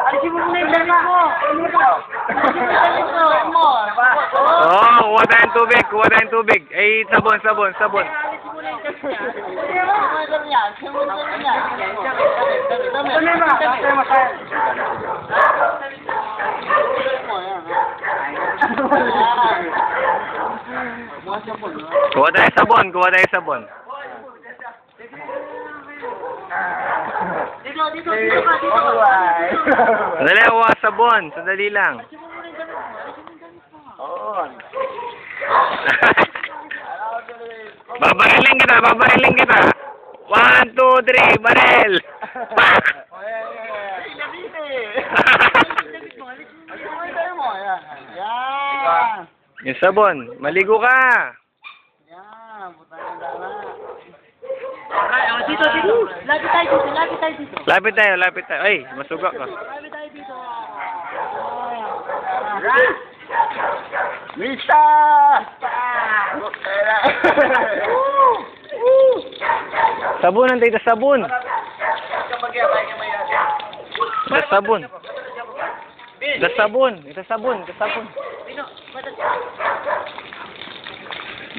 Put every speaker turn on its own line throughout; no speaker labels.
Alisin mo muna yung damit mo.
Oh, kuha tayong tubig, kuha tayong tubig. Ay, sabon.
Alisin mo na yung damit
Kuha tayong sabon, kuha tayong sabon.
Dito ka.
Sandali, kuha sabon. Sandali lang. Babarilin kita. 1, 2, 3, baril! Pak! Yung sabon, maligo ka!
Dito. Lapit tayo dito.
Lapit tayo. Ay, masuga ka.
Lapit tayo dito.
Misa!
Sabunan tayo, sabon. Sabon.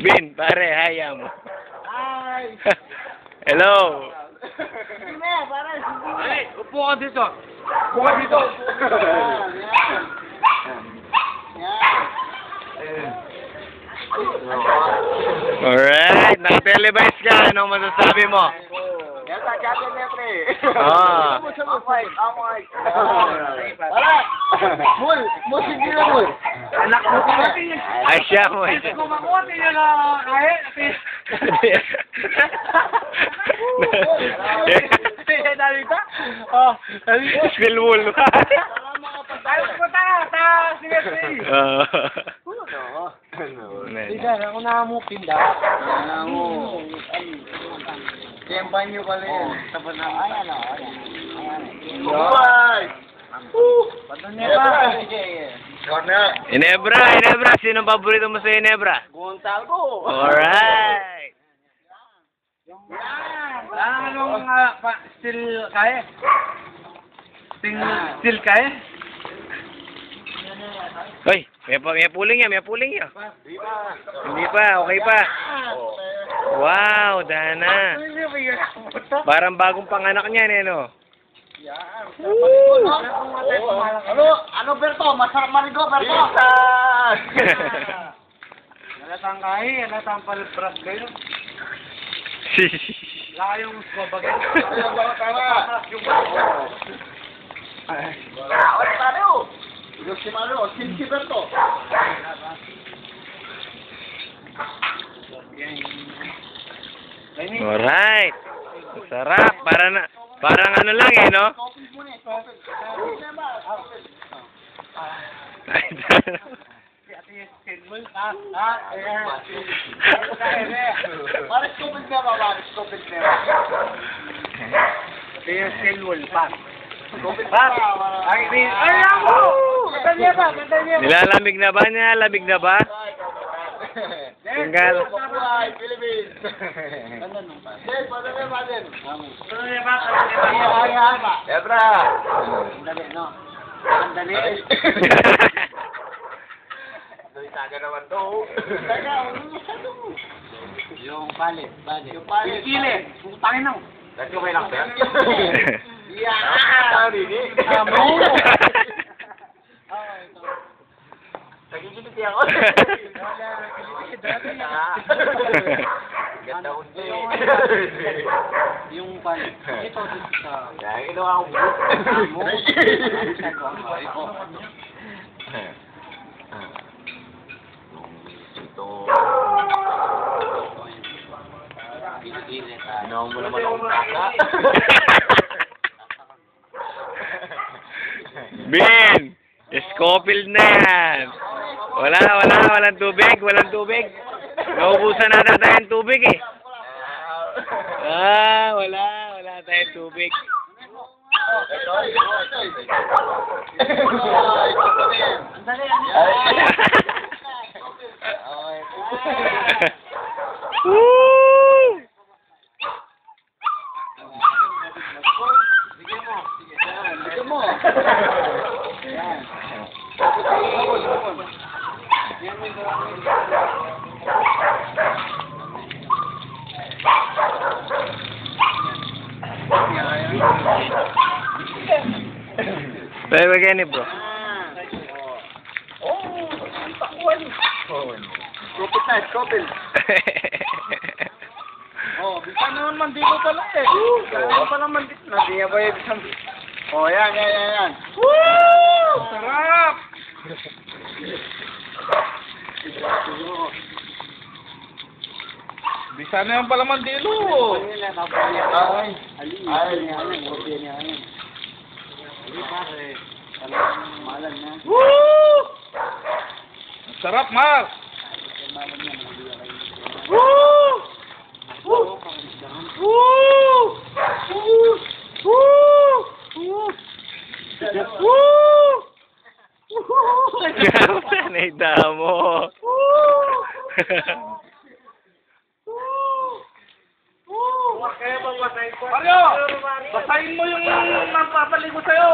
Bin, pare, haya mo. Hello.
Upo ka dito.
Alright, naka-televise ka. Anong masasabi mo? Ah.
Anak mo ka.
Ay, siya mo.
Kumakuha niyo na kahit.
Skill wall.
Ayaw ko ta seriously. Ako na mo pinda. Yung banyo pala yan. Tapos na. Ayan.
Inebra. Sino paborito mo sa Inebra?
Gontalgo.
Alright.
Anong still kaya? Still kaya?
Hoy, may puling yan. Hindi pa, okay pa. Wow, Dana. Parang bagong panganak niyan, no?
Ano Berto? Masarap marigo, Berto.
Nalatang kahi, nalatang palibras kayo. Layong swabagay.
Alright. Sarap. Parang ano lang no? Nilalamig na ba niya? Lamig na ba? Tinggal.
Yung palit. Yung kili. Putangin na. Dati okay lang, sir? Yeah! Amo! Nagigiliti ako. Ganda undi. Yung palit. Ito sa... Ito ako. Amo! Ito. Ginawa mo naman akong kaka.
Bin! Scofield na yan! Walang tubig. Naubusan na tayong tubig eh. Wala tayong tubig.
Andali. mo. Yan.
Pero again bro.
Skopit na, skopil. Oh, bisa naman mandilo pala eh. Bisa pala mandilo. Nadiya ba yung isang... Oh, yan.
Woo! Sarap! Bisa na yan pala mandilo. Woo! Sarap, Mark! Woo! Woo! Woo! Woo! Woo!
Sanay damo.
Mario! Basahin mo yung nang papaligo sa'yo!